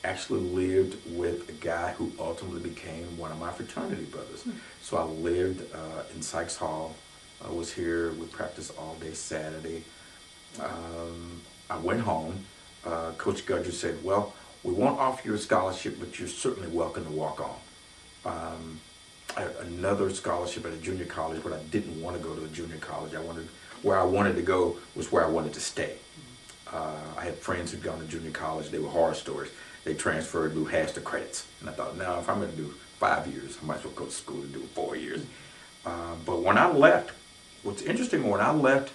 actually lived with a guy who ultimately became one of my fraternity brothers. So I lived in Sykes Hall. I was here. We practiced all day Saturday. I went home. Coach Gudger said, "Well, we won't offer you a scholarship, but you're certainly welcome to walk on." I had another scholarship at a junior college, but I didn't want to go to a junior college. Where I wanted to go was where I wanted to stay. I had friends who'd gone to junior college. They were horror stories. They transferred to half the credits. And I thought, no, if I'm going to do 5 years, I might as well go to school and do 4 years. But when I left, what's interesting, when I left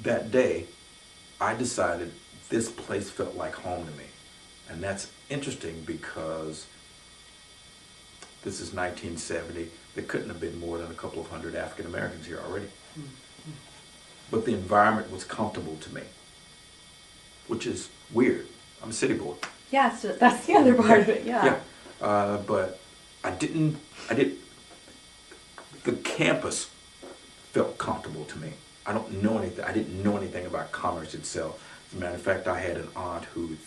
that day, I decided this place felt like home to me. And that's interesting because this is 1970. There couldn't have been more than a couple of hundred African Americans here already. But the environment was comfortable to me, which is weird. I'm a city boy. Yeah, so that's the other part of it, yeah. But I didn't, the campus felt comfortable to me. I didn't know anything about commerce itself. As a matter of fact, I had an aunt who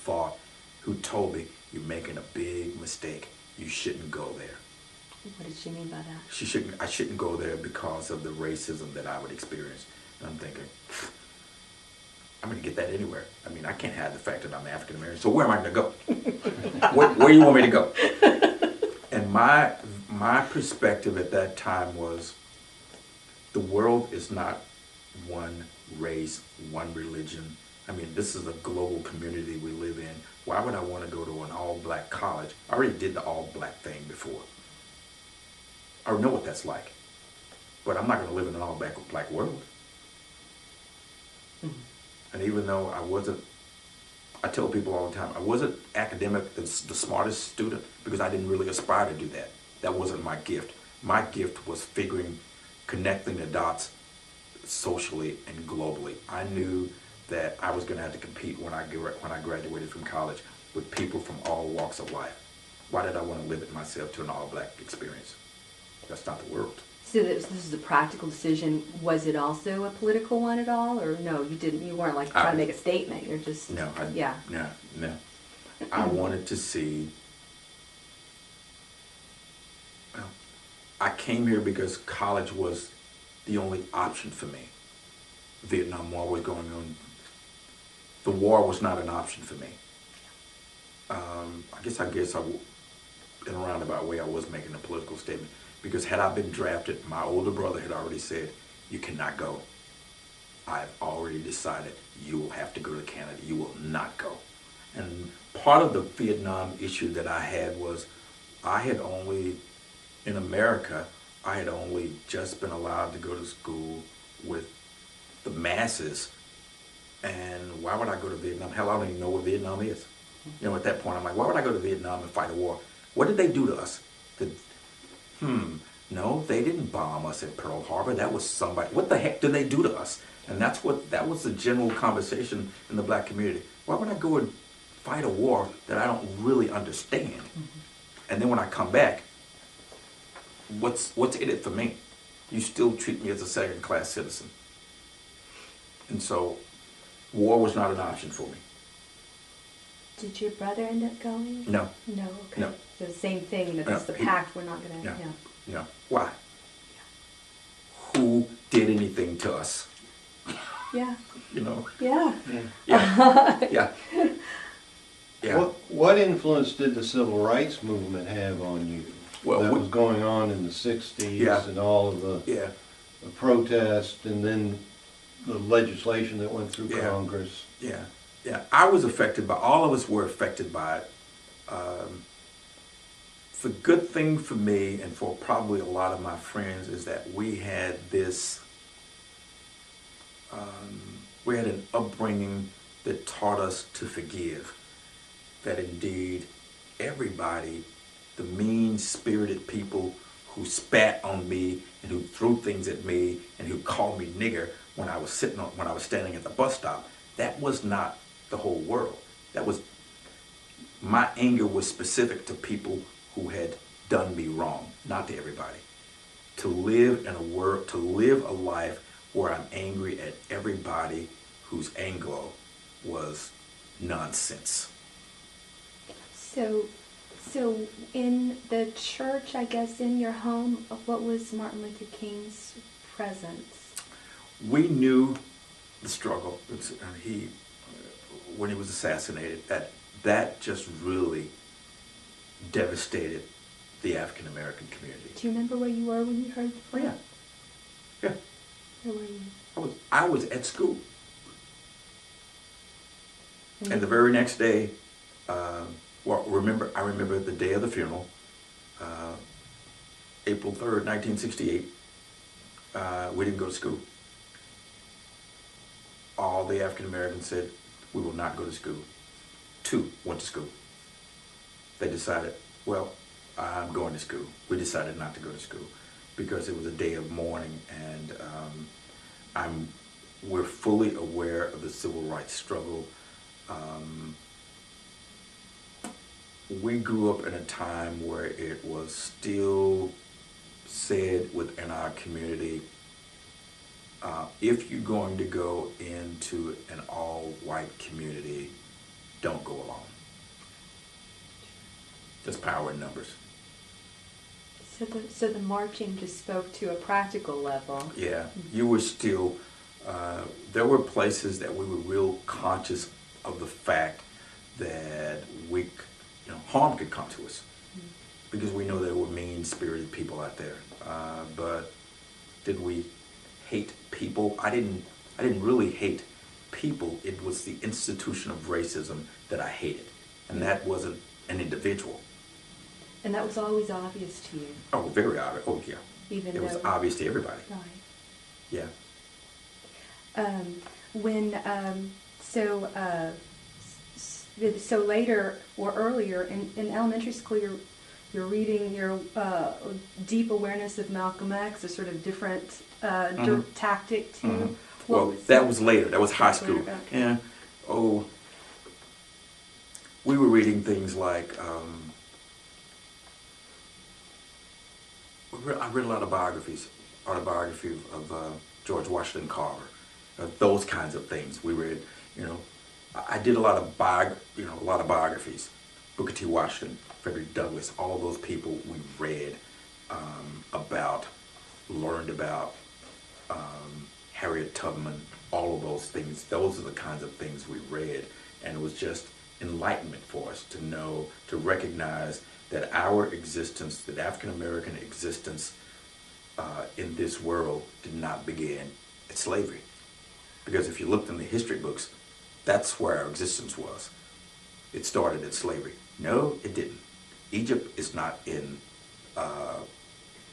told me, "You're making a big mistake. You shouldn't go there." What did she mean by that? I shouldn't go there because of the racism that I would experience. And I'm thinking, I'm going to get that anywhere. I mean, I can't hide the fact that I'm African American. So where am I going to go? Where do you want me to go? And my perspective at that time was, the world is not one race, one religion. I mean, this is a global community we live in. Why would I want to go to an all-black college? I already did the all-black thing before. I know what that's like. But I'm not going to live in an all-black world. And even though I tell people all the time, I wasn't the smartest student, because I didn't really aspire to do that. That wasn't my gift. My gift was connecting the dots socially and globally. I knew that I was going to have to compete when I graduated from college with people from all walks of life. Why did I want to limit myself to an all-black experience? That's not the world. So this is a practical decision. Was it also a political one at all, or no? You didn't. You weren't like trying to make a statement. You're just no. Yeah. No. I wanted to see. Well, I came here because college was the only option for me. Vietnam War was going on. The war was not an option for me. I guess in a roundabout way, I was making a political statement. Because had I been drafted, my older brother had already said, "You cannot go. I've already decided you will have to go to Canada. You will not go." And part of the Vietnam issue that I had was, in America, I had only just been allowed to go to school with the masses. And why would I go to Vietnam? Hell, I don't even know what Vietnam is. You know, at that point, I'm like, why would I go to Vietnam and fight a war? What did they do to us? No, they didn't bomb us at Pearl Harbor. That was somebody. What the heck did they do to us? And that was the general conversation in the black community. Why would I go and fight a war that I don't really understand? And then when I come back, what's in it for me? You still treat me as a second-class citizen. And so, war was not an option for me. Did your brother end up going? No. No, okay. No. So the same thing, that it's the pact, we're not going to, No. Why? Who did anything to us? Yeah. You know? Yeah. Yeah. What influence did the civil rights movement have on you? That was going on in the 60s and all of the protests and then the legislation that went through Congress. Yeah, I was affected by, all of us were affected by it. The good thing for me and for probably a lot of my friends is that we had an upbringing that taught us to forgive. That indeed everybody, the mean-spirited people who spat on me and who threw things at me and who called me nigger when I was standing at the bus stop, that was not the whole world. My anger was specific to people who had done me wrong, not to everybody. To live a life where I'm angry at everybody who's Anglo was nonsense. So in the church, I guess, in your home, what was Martin Luther King's presence? We knew the struggle. When he was assassinated, that just really devastated the African American community. Do you remember where you were when you heard the Oh yeah, yeah. Where were you? I was at school, and the very next day, I remember the day of the funeral, April 3rd, 1968. We didn't go to school. All the African Americans said, we will not go to school. 2 went to school. They decided, well, I'm going to school. We decided not to go to school because it was a day of mourning, and we're fully aware of the civil rights struggle. We grew up in a time where it was still said within our community, if you're going to go into an all-white community, don't go alone. There's power in numbers. So the marching just spoke to a practical level. Yeah, you were still, there were places that we were real conscious of the fact that harm could come to us, because we know there were mean-spirited people out there. But did we hate people? I didn't really hate people. It was the institution of racism that I hated, and that wasn't an individual. And that was always obvious to you. Oh, very obvious. Oh, yeah. Even it was obvious to everybody. Right. Yeah. So later or earlier in elementary school, you're reading your deep awareness of Malcolm X, a sort of different tactic to. Mm-hmm. Well, that was later. That was high school. Okay. Yeah. Oh, we were reading things like. I read a lot of biographies, autobiography of George Washington Carver, those kinds of things. We read, I did a lot of biographies. Booker T. Washington, Frederick Douglass, all of those people we read about, learned about, Harriet Tubman, all of those things. Those are the kinds of things we read, and it was just enlightenment for us to know, to recognize that our existence, that African American existence in this world did not begin at slavery. Because if you looked in the history books, that's where our existence was. It started at slavery. No, it didn't. Egypt is not in,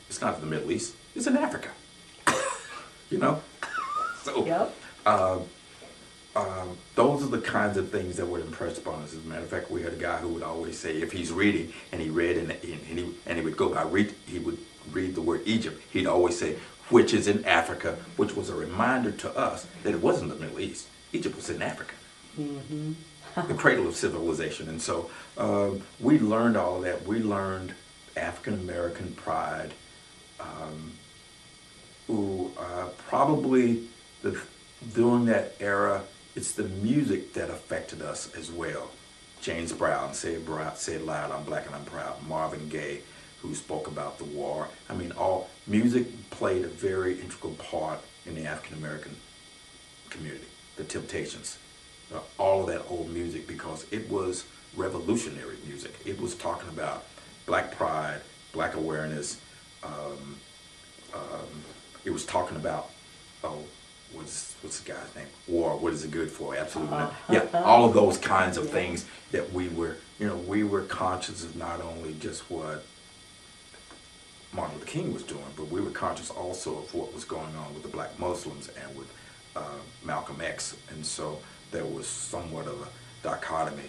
it's not in the Middle East. It's in Africa. So, yep. Those are the kinds of things that would impress upon us. As a matter of fact, we had a guy who would always say, if he's reading and he read and he would go by he would read the word Egypt, he'd always say, which is in Africa, which was a reminder to us that it wasn't the Middle East. Egypt was in Africa, the cradle of civilization. And so we learned all of that. We learned African American pride. Probably during that era, it's the music that affected us as well. James Brown, Say It Loud, I'm Black and I'm Proud. Marvin Gaye, who spoke about the war. I mean, all music played a very integral part in the African American community. The Temptations, all of that old music, because it was revolutionary music. It was talking about black pride, black awareness. It was talking about, what's the guy's name? War, what is it good for? Absolutely not. Yeah, all of those kinds of things that we were conscious of, not only just what Martin Luther King was doing, but we were conscious also of what was going on with the black Muslims and with Malcolm X. And so there was somewhat of a dichotomy,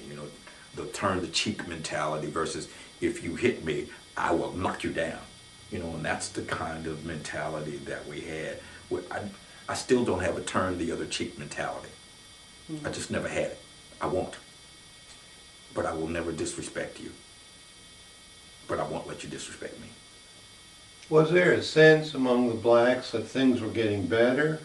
the turn the cheek mentality versus if you hit me, I will knock you down. And that's the kind of mentality that we had. I still don't have a turn the other cheek mentality. Mm-hmm. I just never had it. I won't. But I will never disrespect you. But I won't let you disrespect me. Was there a sense among the blacks that things were getting better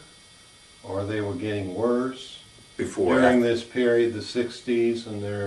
or they were getting worse during this period, the 60s, and their